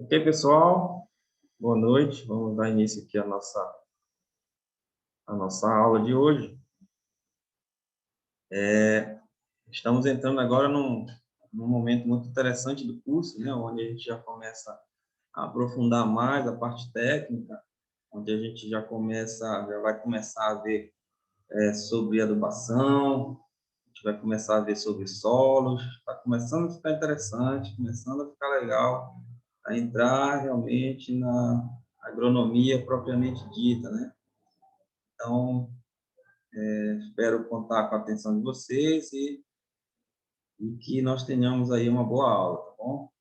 Ok, pessoal? Boa noite. Vamos dar início aqui à nossa aula de hoje. Estamos entrando agora num momento muito interessante do curso, né? Onde a gente já começa a aprofundar mais a parte técnica, onde a gente já vai começar a ver sobre adubação, a gente vai começar a ver sobre solos. Está começando a ficar interessante, começando a ficar legal, a entrar realmente na agronomia propriamente dita, né? Então, espero contar com a atenção de vocês e que nós tenhamos aí uma boa aula, tá bom?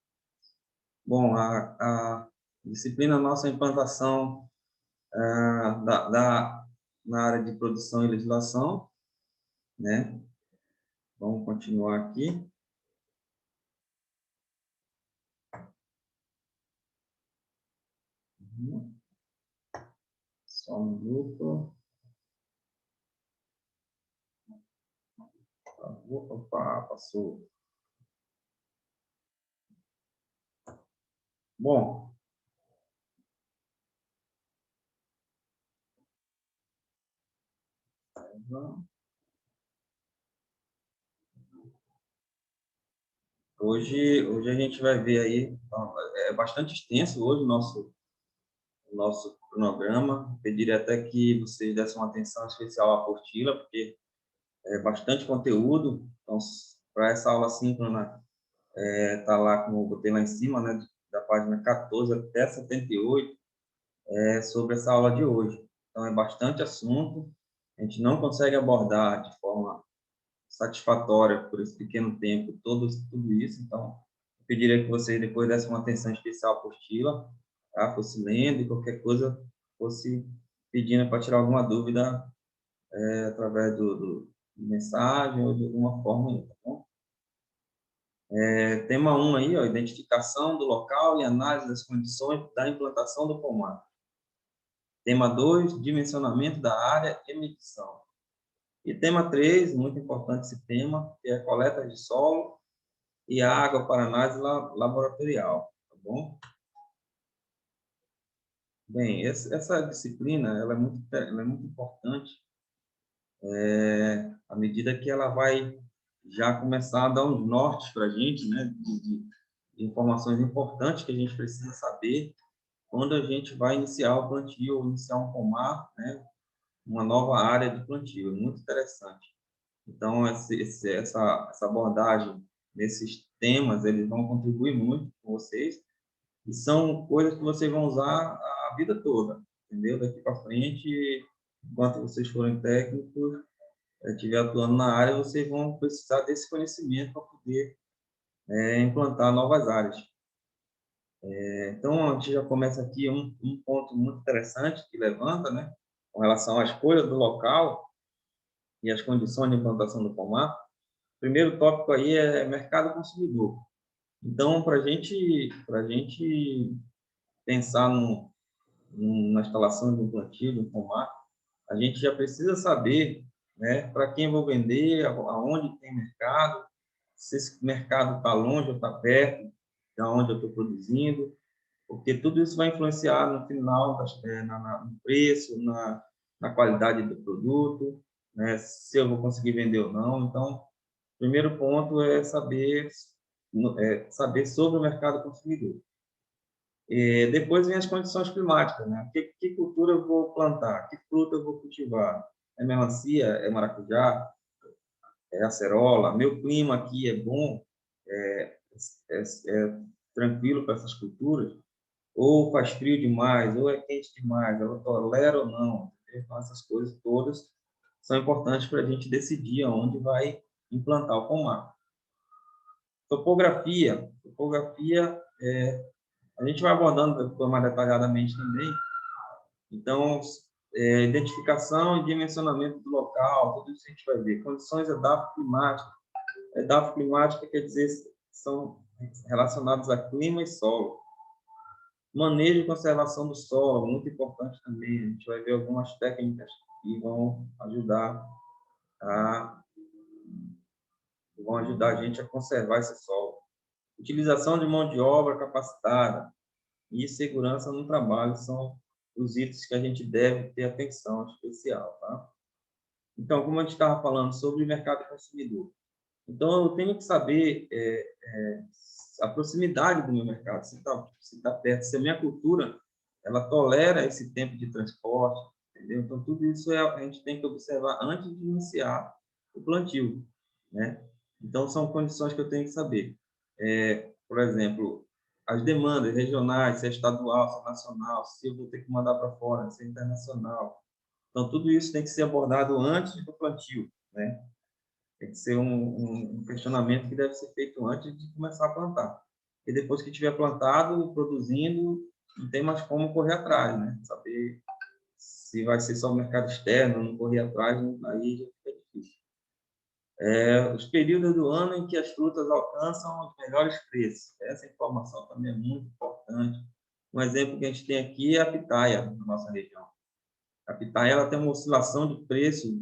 Bom, a disciplina nossa é implantação na área de produção e legislação, né? Vamos continuar aqui. Só um minuto. Opa, passou. Bom, hoje a gente vai ver aí, é bastante extenso hoje o nosso cronograma. Pediria até que vocês dessem uma atenção especial à apostila, porque é bastante conteúdo. Então, para essa aula síncrona, tá lá, como eu botei lá em cima, né, da página 14 até 78, sobre essa aula de hoje. Então, é bastante assunto, a gente não consegue abordar de forma satisfatória por esse pequeno tempo tudo isso. Então, eu pediria que vocês depois dessem uma atenção especial à apostila, tá? Fosse lendo e qualquer coisa fosse pedindo para tirar alguma dúvida através de mensagem ou de alguma forma aí, tá bom? Tema 1 aí, ó, identificação do local e análise das condições da implantação do pomar. Tema 2, dimensionamento da área e medição. E tema 3, muito importante esse tema, que é a coleta de solo e água para análise laboratorial, tá bom? Bem, essa disciplina ela é muito importante à medida que ela vai já começar a dar uns nortes para a gente, né, de informações importantes que a gente precisa saber quando a gente vai iniciar o plantio ou iniciar um pomar, né, uma nova área de plantio. É muito interessante. Então, essa abordagem nesses temas, eles vão contribuir muito com vocês e são coisas que vocês vão usar a vida toda, entendeu? Daqui para frente, enquanto vocês forem técnicos, estiver atuando na área, vocês vão precisar desse conhecimento para poder implantar novas áreas. Então, a gente já começa aqui um ponto muito interessante que levanta, né, com relação à escolha do local e as condições de implantação do pomar. O primeiro tópico aí é mercado consumidor. Então, para a gente pensar na instalação de um plantio, de um pomar, a gente já precisa saber, né, para quem eu vou vender, aonde tem mercado, se esse mercado está longe ou está perto, de onde eu estou produzindo, porque tudo isso vai influenciar no final, no preço, na qualidade do produto, né, se eu vou conseguir vender ou não. Então, o primeiro ponto é saber sobre o mercado consumidor. Depois vem as condições climáticas, né? Que cultura eu vou plantar? Que fruta eu vou cultivar? É melancia? É maracujá? É acerola? Meu clima aqui é bom? É tranquilo para essas culturas? Ou faz frio demais? Ou é quente demais? Ela tolera ou não? Então, essas coisas todas são importantes para a gente decidir aonde vai implantar o pomar. Topografia, a gente vai abordando depois mais detalhadamente também. Então, identificação e dimensionamento do local, tudo isso a gente vai ver. Condições edafoclimáticas. Edafoclimática quer dizer são relacionados a clima e solo. Manejo e conservação do solo, muito importante também. A gente vai ver algumas técnicas que a, vão ajudar a gente a conservar esse solo. Utilização de mão de obra capacitada. e segurança no trabalho são os itens que a gente deve ter atenção especial, tá? Então, como a gente estava falando sobre o mercado consumidor, então eu tenho que saber a proximidade do meu mercado, se tá perto, se a minha cultura ela tolera esse tempo de transporte, entendeu? Então, tudo isso a gente tem que observar antes de iniciar o plantio, né? Então, são condições que eu tenho que saber. Por exemplo, as demandas regionais, se é estadual, se é nacional, se eu vou ter que mandar para fora, se é internacional. Então, tudo isso tem que ser abordado antes do plantio, né? Tem que ser um questionamento que deve ser feito antes de começar a plantar. E depois que tiver plantado, produzindo, não tem mais como correr atrás, né? Saber se vai ser só o mercado externo, não correr atrás, aí já fica difícil. Os períodos do ano em que as frutas alcançam os melhores preços. Essa informação também é muito importante. Um exemplo que a gente tem aqui é a pitaia, na nossa região. A pitaia ela tem uma oscilação de preço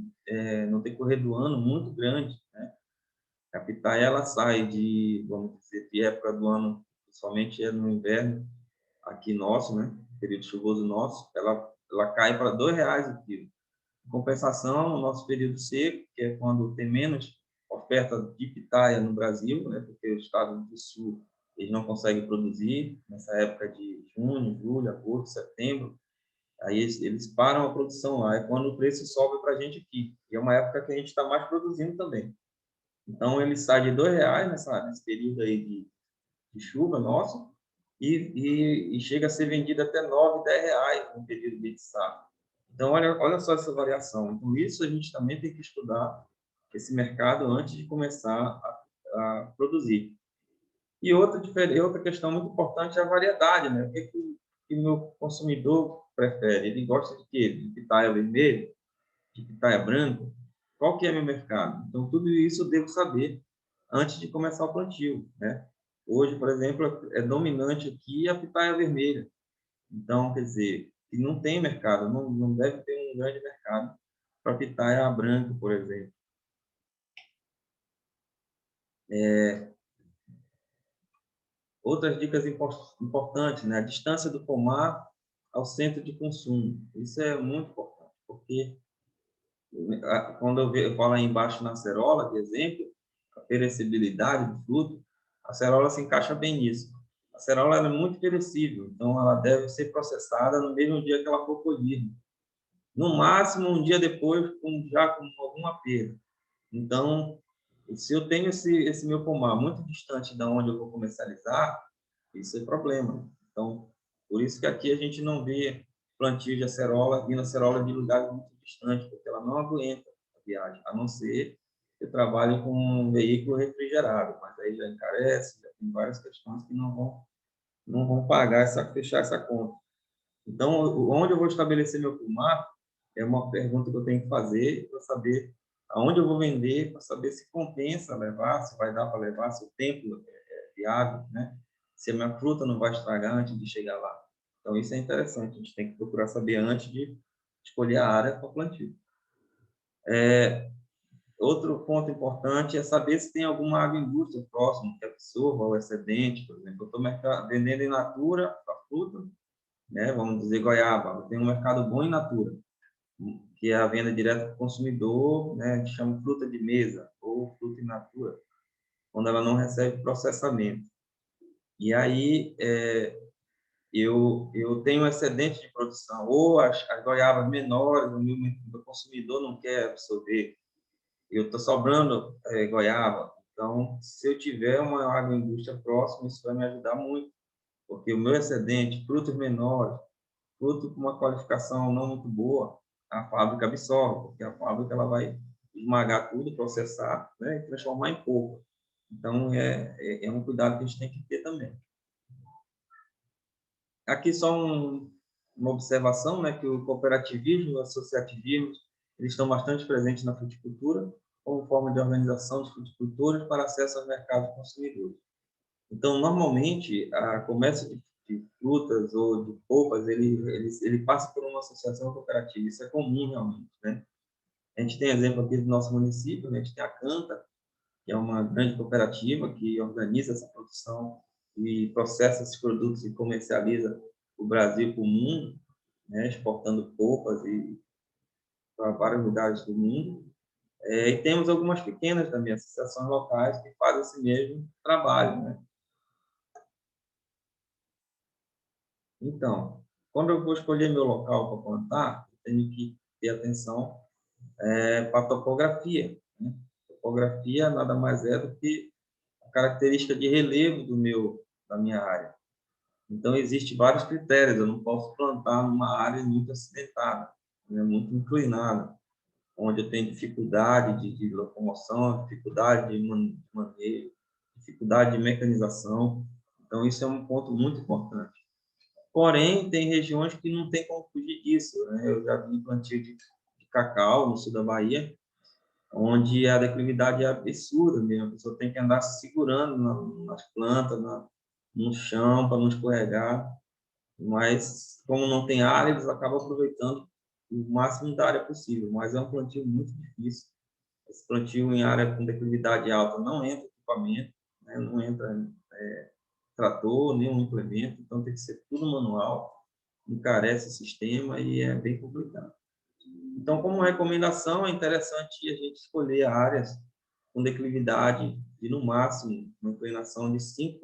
no decorrer do ano muito grande, né? A pitaia ela sai vamos dizer, de época do ano, principalmente no inverno, aqui nosso, né? Período chuvoso nosso, ela cai para R$ 2 o quilo. Em compensação, no nosso período seco, que é quando tem menos oferta de pitaia no Brasil, né? Porque os estados do sul eles não conseguem produzir nessa época de junho, julho, agosto, setembro. Aí eles param a produção lá, é quando o preço sobe para a gente aqui. E é uma época que a gente está mais produzindo também. Então, ele sai de R$ 2 nesse período aí de chuva nosso e chega a ser vendido até R$ 9, R$ 10 no período de safra. Então, olha só essa variação. Então, isso a gente também tem que estudar esse mercado antes de começar a produzir. E outra questão muito importante é a variedade, né? O que o meu consumidor prefere? Ele gosta de quê? De pitaia vermelha? De pitaia branca? Qual que é meu mercado? Então, tudo isso eu devo saber antes de começar o plantio, né? Hoje, por exemplo, é dominante aqui a pitaia vermelha. Então, quer dizer, e não tem mercado, não deve ter um grande mercado para pitaia branca, por exemplo. Outras dicas importantes, né? A distância do pomar ao centro de consumo. Isso é muito importante, porque quando eu falo aí embaixo na acerola, de exemplo, a perecibilidade do fruto, a acerola se encaixa bem nisso. A acerola é muito perecível, então ela deve ser processada no mesmo dia que ela for colhida. No máximo, um dia depois, já com alguma perda. Então, se eu tenho esse meu pomar muito distante de onde eu vou comercializar, isso é problema. Então, por isso que aqui a gente não vê plantio de acerola, vindo acerola de lugares muito distantes, porque ela não aguenta a viagem, a não ser que eu trabalhe com um veículo refrigerado, mas aí já encarece, já tem várias questões que não vão fechar essa conta. Então, onde eu vou estabelecer meu pomar é uma pergunta que eu tenho que fazer para saber aonde eu vou vender, para saber se compensa levar, se vai dar para levar, se o tempo é viável, né? Se a minha fruta não vai estragar antes de chegar lá. Então, isso é interessante, a gente tem que procurar saber antes de escolher a área para plantio. Outro ponto importante é saber se tem alguma agroindústria próxima que absorva o excedente, por exemplo. Eu estou vendendo in natura a fruta, né? Vamos dizer goiaba, tem um mercado bom in natura, que é a venda direta para o consumidor, né? A gente chama fruta de mesa ou fruta in natura, quando ela não recebe processamento. E aí eu tenho um excedente de produção, ou as goiabas menores, o meu consumidor não quer absorver, eu estou sobrando goiaba. Então, se eu tiver uma agroindústria próxima, isso vai me ajudar muito, porque o meu excedente, frutos menores, fruto com uma qualificação não muito boa, a fábrica absorve, porque a fábrica ela vai esmagar tudo, processar, né, e transformar em polpa. Então, é um cuidado que a gente tem que ter também. Aqui só uma observação, né, que o cooperativismo e o associativismo eles estão bastante presentes na fruticultura como forma de organização de fruticultores para acesso aos mercados consumidores. Então, normalmente, a comércio de frutas ou de polpas, ele passa por uma associação cooperativa. Isso é comum, realmente, né? A gente tem exemplo aqui do nosso município, né? A gente tem a Canta, que é uma grande cooperativa que organiza essa produção e processa esses produtos e comercializa o Brasil para o mundo, né, exportando polpas e para vários lugares do mundo. E temos algumas pequenas também, associações locais que fazem esse mesmo trabalho, né? Então, quando eu vou escolher meu local para plantar, eu tenho que ter atenção para a topografia, né? Topografia nada mais é do que a característica de relevo da minha área. Então, existem vários critérios. Eu não posso plantar numa área muito acidentada, né? Muito inclinada, onde eu tenho dificuldade de locomoção, dificuldade de manejo, dificuldade de mecanização. Então, isso é um ponto muito importante. Porém, tem regiões que não tem como fugir disso, né? Eu já vi plantio de cacau no sul da Bahia, onde a declividade é absurda mesmo. A pessoa tem que andar se segurando nas plantas, no chão, para não escorregar. Mas, como não tem área, eles acabam aproveitando o máximo da área possível. Mas é um plantio muito difícil. Esse plantio em área com declividade alta não entra equipamento, né? Não entra trator, nenhum implemento, então tem que ser tudo manual, encarece o sistema e é bem complicado. Então, como recomendação, é interessante a gente escolher áreas com declividade de, no máximo, uma inclinação de 5%,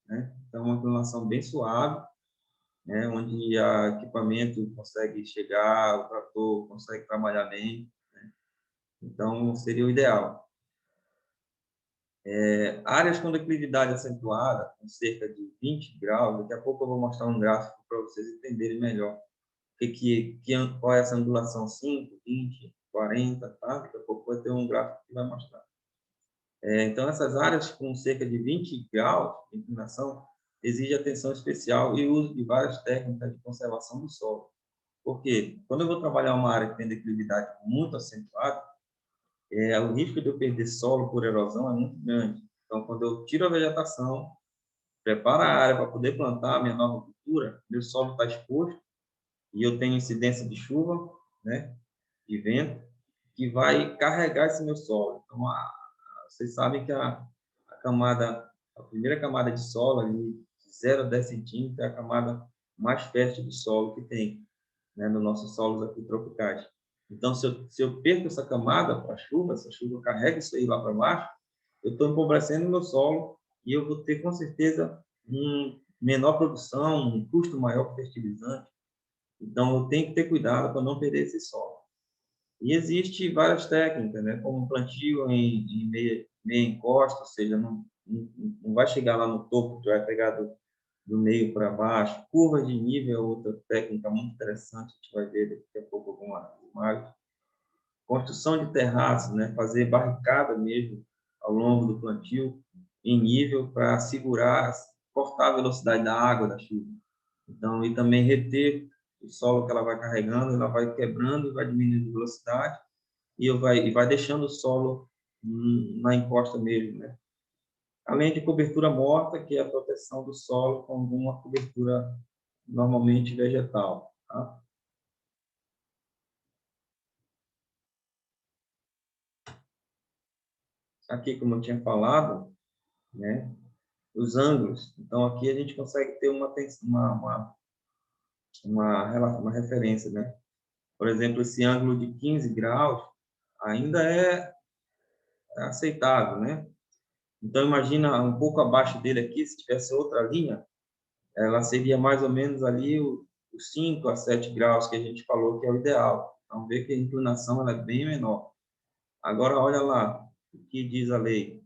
né? Então, uma inclinação bem suave, né? Onde o equipamento consegue chegar, o trator consegue trabalhar bem, né? Então, seria o ideal. Áreas com declividade acentuada, com cerca de 20 graus, daqui a pouco eu vou mostrar um gráfico para vocês entenderem melhor qual é essa angulação, 5, 20, 40, tá? Daqui a pouco vai ter um gráfico que vai mostrar. Então, essas áreas com cerca de 20 graus de inclinação exigem atenção especial e uso de várias técnicas de conservação do solo. Por quê? Quando eu vou trabalhar uma área que tem declividade muito acentuada, o risco de eu perder solo por erosão é muito grande. Então, quando eu tiro a vegetação, preparo a área para poder plantar a minha nova cultura, meu solo está exposto e eu tenho incidência de chuva, né, de vento, que vai carregar esse meu solo. Então, vocês sabem que a primeira camada de solo, ali, de 0 a 10 centímetros, é a camada mais fértil do solo que tem, né, nos nossos solos aqui tropicais. Então, se eu perco essa camada para a chuva, se a chuva carrega isso aí lá para baixo, eu estou empobrecendo o meu solo e eu vou ter, com certeza, menor produção, um custo maior para fertilizante. Então, eu tenho que ter cuidado para não perder esse solo. E existe várias técnicas, né? Como plantio em meia encosta, ou seja, não vai chegar lá no topo, tu vai pegar do meio para baixo. Curva de nível é outra técnica muito interessante, a gente vai ver daqui a pouco alguma imagem. Construção de terraços, né? Fazer barricada mesmo ao longo do plantio em nível para segurar, cortar a velocidade da água da chuva. Então, e também reter o solo que ela vai carregando, ela vai quebrando, vai diminuindo a velocidade e vai deixando o solo na encosta mesmo, né? Além de cobertura morta, que é a proteção do solo com alguma cobertura normalmente vegetal, tá? Aqui, como eu tinha falado, né, os ângulos. Então, aqui a gente consegue ter uma referência, né? Por exemplo, esse ângulo de 15 graus ainda é aceitável, né? Então, imagina um pouco abaixo dele aqui, se tivesse outra linha, ela seria mais ou menos ali os 5 a 7 graus que a gente falou que é o ideal. Então, vê que a inclinação ela é bem menor. Agora, olha lá o que diz a lei.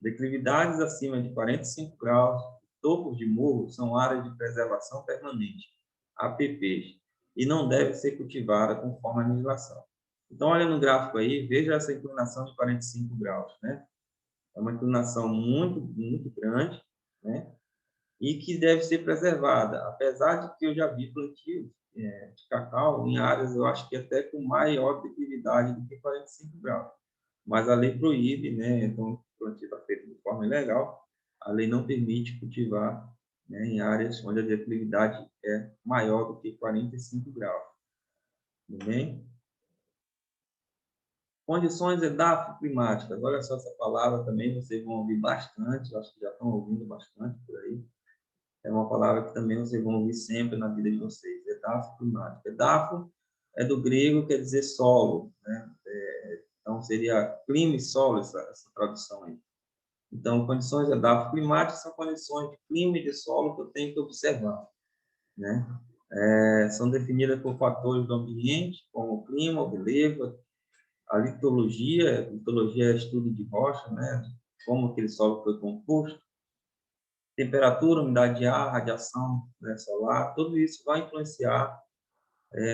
Declividades acima de 45 graus, topos de morro são áreas de preservação permanente, APPs, e não deve ser cultivada conforme a legislação. Então, olha no gráfico aí, veja essa inclinação de 45 graus, né? É uma inclinação muito, muito grande, né? E que deve ser preservada, apesar de que eu já vi plantio de cacau em áreas, eu acho que até com maior declividade do que 45 graus. Mas a lei proíbe, né? Então, o plantio está feito de forma ilegal, a lei não permite cultivar, né, em áreas onde a declividade é maior do que 45 graus. Tudo bem? Condições edafoclimáticas. Olha só essa palavra também, vocês vão ouvir bastante, acho que já estão ouvindo bastante por aí. é uma palavra que também vocês vão ouvir sempre na vida de vocês, edafo climático. Edafo é do grego, quer dizer solo, né? Então, seria clima e solo, essa tradução aí. Então, condições de edafo climático são condições de clima e de solo que eu tenho que observar, né? São definidas por fatores do ambiente, como o clima, o relevo, a litologia. Litologia é estudo de rocha, né? Como aquele solo foi composto, temperatura, umidade de ar, radiação, né, solar, tudo isso vai influenciar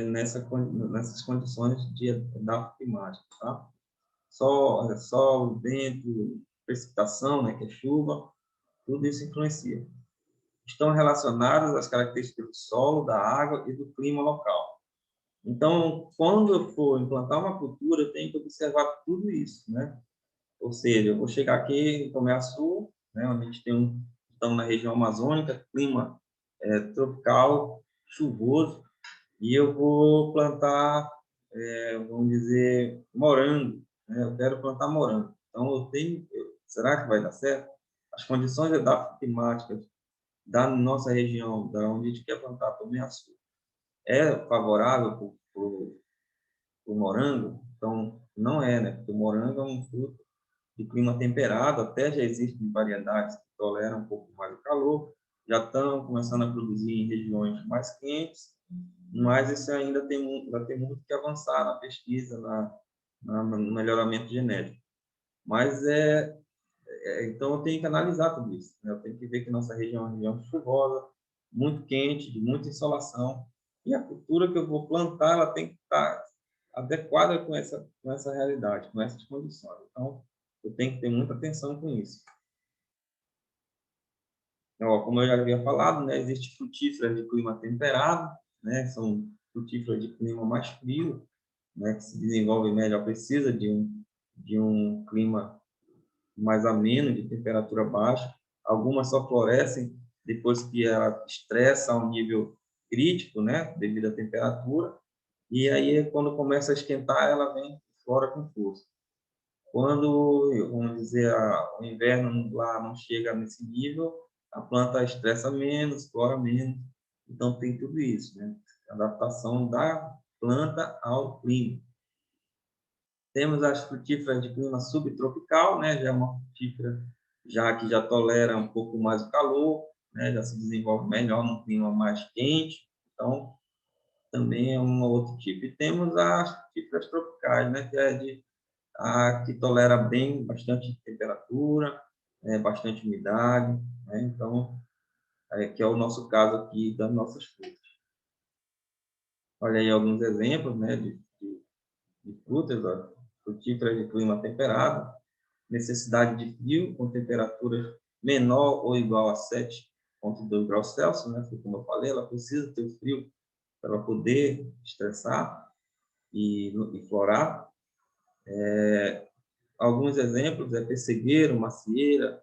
nessas condições de edafo climático, tá? Sol, vento, precipitação, né, que é chuva, tudo isso influencia. Estão relacionadas às características do solo, da água e do clima local. Então, quando eu for implantar uma cultura, eu tenho que observar tudo isso, né? Ou seja, eu vou chegar aqui em Tomé Sul, né, onde a gente estamos na região amazônica, clima tropical, chuvoso, e eu vou plantar, vamos dizer, morango, né? Eu quero plantar morango. Então, será que vai dar certo? As condições climáticas da nossa região, da onde a gente quer plantar Tomé Sul, é favorável para o morango? Então, não é, né? Porque o morango é um fruto de clima temperado, até já existem variedades que toleram um pouco mais o calor, já estão começando a produzir em regiões mais quentes, mas isso ainda tem muito que avançar na pesquisa, no melhoramento genético. Mas então eu tenho que analisar tudo isso, né? Eu tenho que ver que nossa região é uma região chuvosa, muito quente, de muita insolação, e a cultura que eu vou plantar, ela tem que estar adequada com essa realidade, com essas condições. Então, eu tenho que ter muita atenção com isso. Então, como eu já havia falado, né, existe frutíferas de clima temperado, né, são frutíferas de clima mais frio, né, que se desenvolve melhor, precisa de um clima mais ameno, de temperatura baixa. Algumas só florescem depois que ela estressa a um nível crítico, né, devido à temperatura, e aí quando começa a esquentar, ela vem fora com força. Quando, vamos dizer, o inverno lá não chega nesse nível, a planta estressa menos, flora menos. Então, tem tudo isso, né? Adaptação da planta ao clima. Temos as frutíferas de clima subtropical, né? Já é uma frutífera que já tolera um pouco mais o calor, né? Já se desenvolve melhor no clima mais quente. Então, também é um outro tipo. E temos as frutíferas tropicais, né? Que é que tolera bem bastante temperatura, bastante umidade, né? Então, que é o nosso caso aqui das nossas frutas. Olha aí alguns exemplos, né, de frutas, ó, frutíferas de clima temperado, necessidade de frio com temperaturas menor ou igual a 7,2 graus Celsius, né? Como eu falei, ela precisa ter frio para ela poder estressar e florar. Alguns exemplos é pessegueiro, macieira,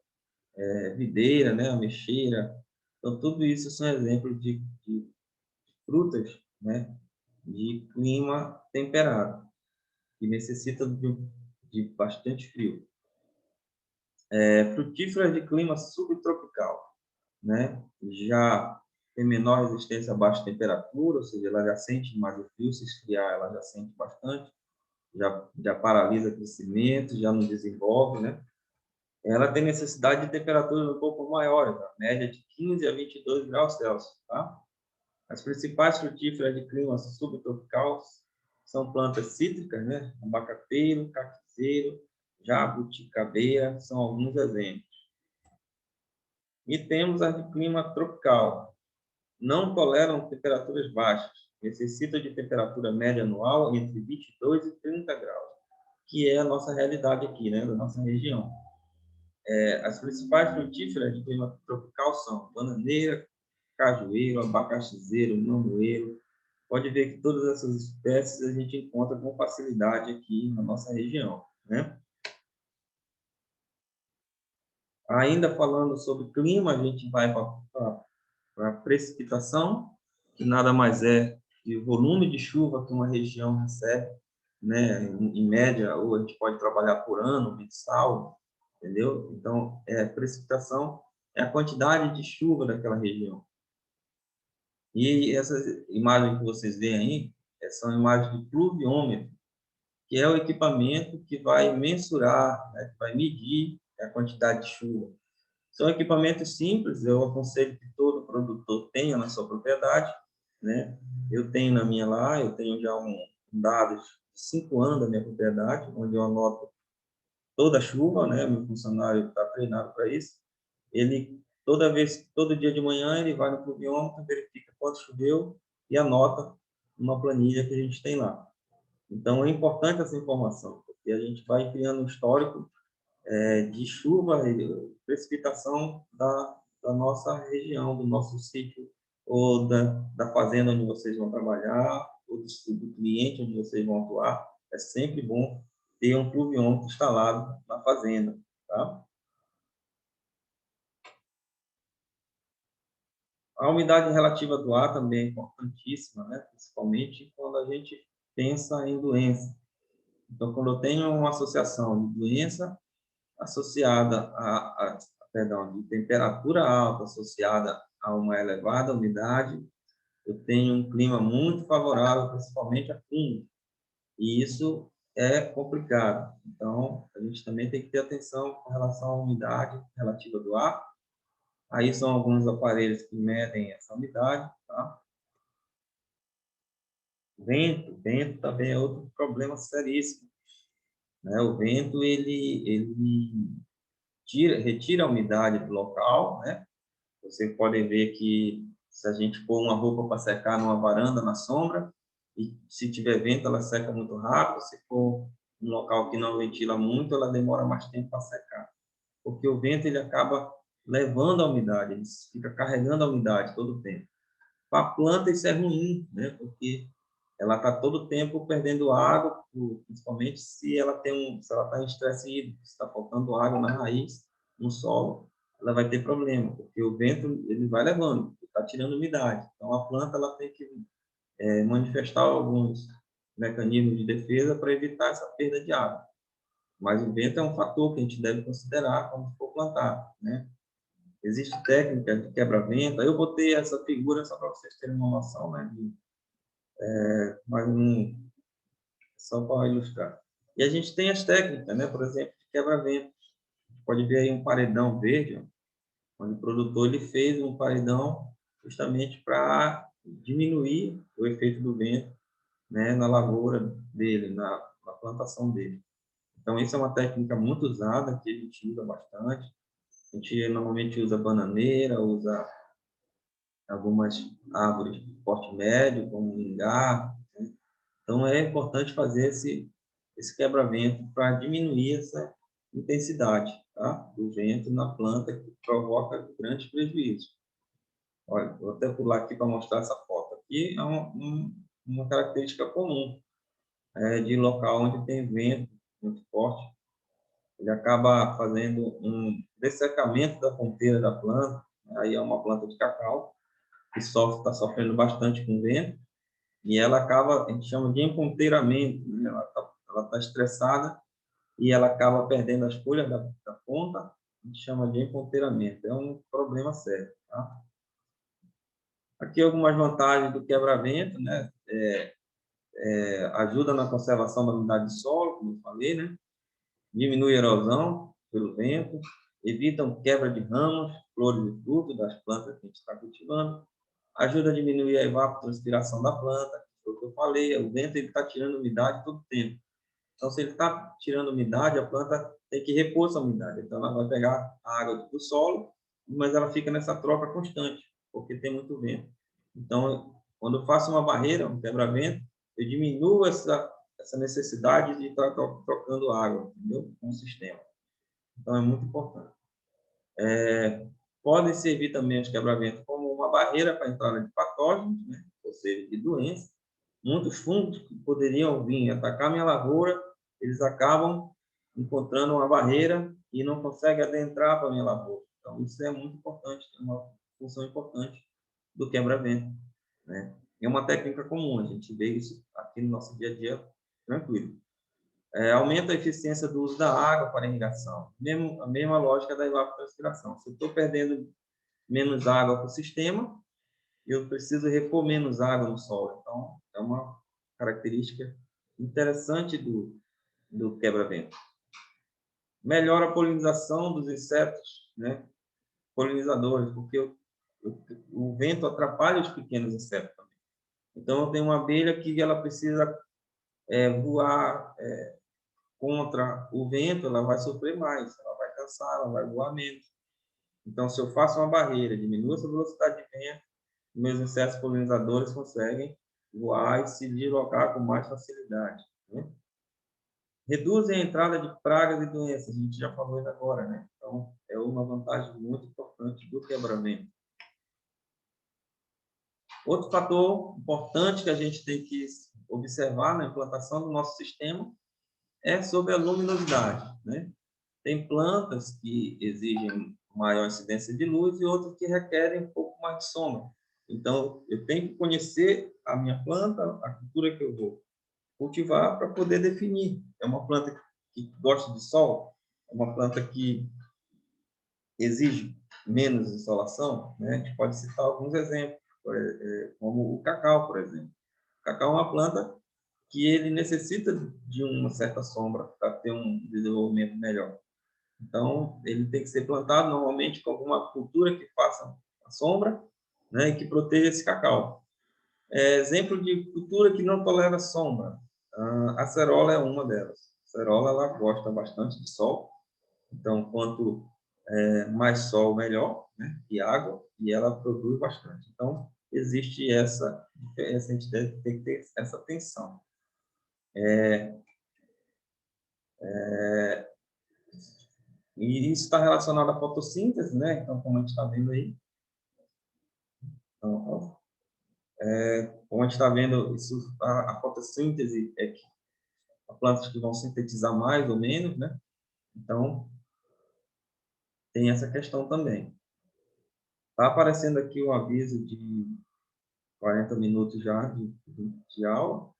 videira, né, ameixeira. Então, tudo isso são exemplos de frutas, né, de clima temperado, que necessitam de bastante frio. Frutíferas de clima subtropical, né, já tem menor resistência a baixa temperatura, ou seja, ela já sente mais o frio, se esfriar, ela já sente bastante, já paralisa o crescimento, já não desenvolve, né? Ela tem necessidade de temperaturas um pouco maiores, tá? Média de 15 a 22 graus Celsius, tá? As principais frutíferas de clima subtropical são plantas cítricas, né? Abacateiro, caquizeiro, jabuticabeira, são alguns exemplos. E temos as de clima tropical. Não toleram temperaturas baixas, necessitam de temperatura média anual entre 22 e 30 graus, que é a nossa realidade aqui, né? Da nossa região. As principais frutíferas de clima tropical são bananeira, cajueiro, abacaxizeiro, mamoeiro. Pode ver que todas essas espécies a gente encontra com facilidade aqui na nossa região, né? Ainda falando sobre clima, a gente vai para a precipitação, que nada mais é que o volume de chuva que uma região recebe, né, em média, ou a gente pode trabalhar por ano, mensal, entendeu? Então, precipitação é a quantidade de chuva daquela região. E essas imagens que vocês veem aí, são imagens de pluviômetro, que é o equipamento que vai mensurar, né, que vai medir a quantidade de chuva. São equipamentos simples, eu aconselho que todo produtor tenha na sua propriedade, né? Eu tenho na minha lá, eu tenho já dados de 5 anos da minha propriedade, onde eu anoto toda a chuva, né? Meu funcionário está treinado para isso. Ele, todo dia de manhã, ele vai no pluviômetro, verifica quanto choveu e anota uma planilha que a gente tem lá. Então, é importante essa informação, porque a gente vai criando um histórico de chuva e precipitação da nossa região, do nosso sítio, ou da fazenda onde vocês vão trabalhar, ou do cliente onde vocês vão atuar. É sempre bom ter um pluviômetro instalado na fazenda, tá? A umidade relativa do ar também é importantíssima, né? Principalmente quando a gente pensa em doença. Então, quando eu tenho uma associação de doença associada perdão, de temperatura alta associada a uma elevada umidade, eu tenho um clima muito favorável, principalmente a fungos. E isso é complicado. Então, a gente também tem que ter atenção com relação à umidade relativa do ar. Aí são alguns aparelhos que medem essa umidade, tá? Vento também é outro problema seríssimo, né? O vento, ele retira a umidade do local, né? Você pode ver que se a gente pôr uma roupa para secar numa varanda na sombra, e se tiver vento, ela seca muito rápido. Se for um local que não ventila muito, ela demora mais tempo para secar. Porque o vento ele acaba levando a umidade, ele fica carregando a umidade todo o tempo. Para a planta isso é ruim, né? Porque ela está todo o tempo perdendo água, principalmente se ela se ela está em estresse hídrico, se está faltando água na raiz, no solo, ela vai ter problema, porque o vento ele vai levando, está tirando umidade. Então a planta ela tem que manifestar alguns mecanismos de defesa para evitar essa perda de água. Mas o vento é um fator que a gente deve considerar quando for plantar, né? Existe técnica de quebra-vento. Aí eu botei essa figura só para vocês terem uma noção, né? Mas só para ilustrar. E a gente tem as técnicas, né? Por exemplo, de quebra-vento. Pode ver aí um paredão verde, onde o produtor ele fez um paredão justamente para diminuir o efeito do vento, né, na lavoura dele, na plantação dele. Então, isso é uma técnica muito usada, que a gente usa bastante. A gente normalmente usa bananeira, usa algumas árvores de porte médio, como o ingá. Então, é importante fazer esse quebra-vento para diminuir essa intensidade, tá? Do vento na planta, que provoca grandes prejuízos. Olha, vou até pular aqui para mostrar essa foto. Aqui é uma característica comum de local onde tem vento muito forte. Ele acaba fazendo um dessecamento da ponteira da planta. Aí é uma planta de cacau que está sofrendo bastante com vento, e ela acaba, a gente chama de emponteiramento, né? Ela tá estressada e ela acaba perdendo as folhas da ponta, a gente chama de emponteiramento. É um problema sério, tá? Aqui algumas vantagens do quebra-vento, né? Ajuda na conservação da umidade do solo, como eu falei, né? Diminui a erosão pelo vento, evitam quebra de ramos, flores e frutos das plantas que a gente está cultivando, ajuda a diminuir a evapotranspiração da planta, foi o que eu falei, o vento está tirando umidade todo o tempo. Então, se ele está tirando umidade, a planta tem que repor essa umidade. Então, ela vai pegar a água do solo, mas ela fica nessa troca constante, porque tem muito vento. Então, quando eu faço uma barreira, um quebra-vento, eu diminuo essa necessidade de estar trocando água, entendeu? Com o sistema. Então, é muito importante. Podem servir também os quebra-ventos como uma barreira para a entrada de patógenos, né? Ou seja, de doenças. Muitos fungos que poderiam vir atacar minha lavoura, eles acabam encontrando uma barreira e não conseguem adentrar para a minha lavoura. Então, isso é muito importante, é uma função importante do quebra-vento, né? É uma técnica comum, a gente vê isso aqui no nosso dia a dia tranquilo. Aumenta a eficiência do uso da água para irrigação. A mesma lógica da evapotranspiração. Se eu estou perdendo menos água para o sistema, eu preciso repor menos água no solo. Então, é uma característica interessante do quebra-vento. Melhora a polinização dos insetos, né? Polinizadores, porque o vento atrapalha os pequenos insetos também. Então, eu tenho uma abelha que ela precisa voar contra o vento, ela vai sofrer mais, ela vai cansar, ela vai voar menos. Então, se eu faço uma barreira, diminuo essa velocidade de vento, meus insetos polinizadores conseguem voar e se deslocar com mais facilidade, né? Reduzem a entrada de pragas e doenças, a gente já falou isso agora, né? Então, é uma vantagem muito importante do quebra-vento. Outro fator importante que a gente tem que observar na implantação do nosso sistema é sobre a luminosidade, né? Tem plantas que exigem maior incidência de luz e outras que requerem um pouco mais de sombra. Então, eu tenho que conhecer a minha planta, a cultura que eu vou cultivar para poder definir. É uma planta que gosta de sol? É uma planta que exige menos insolação? Né? A gente pode citar alguns exemplos, como o cacau, por exemplo. O cacau é uma planta que ele necessita de uma certa sombra para ter um desenvolvimento melhor. Então, ele tem que ser plantado normalmente com alguma cultura que faça a sombra, né, e que proteja esse cacau. Exemplo de cultura que não tolera sombra. A acerola é uma delas. A acerola ela gosta bastante de sol, então quanto mais sol melhor, né, e água, e ela produz bastante. Então existe essa diferença, a gente tem que ter essa atenção. E isso está relacionado à fotossíntese, né? Então, como a gente está vendo aí, então, como a gente está vendo, isso, a fotossíntese é que plantas que vão sintetizar mais ou menos, né? Então, tem essa questão também. Está aparecendo aqui o aviso de 40 minutos já de aula.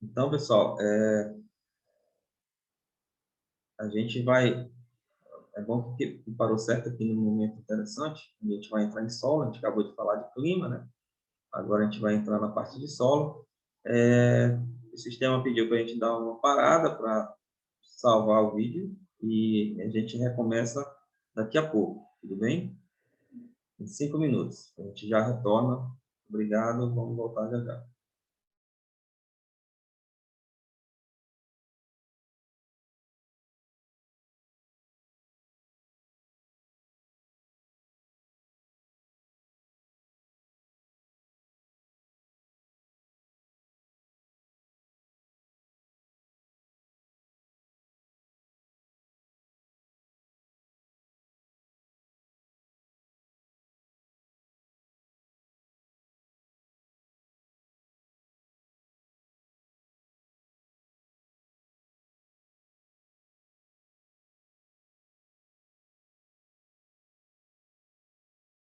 Então, pessoal, a gente vai... É bom que parou certo aqui no momento interessante. A gente vai entrar em solo, a gente acabou de falar de clima, né? Agora a gente vai entrar na parte de solo. O sistema pediu para a gente dar uma parada para salvar o vídeo e a gente recomeça daqui a pouco, tudo bem? Em 5 minutos. A gente já retorna. Obrigado, vamos voltar já já.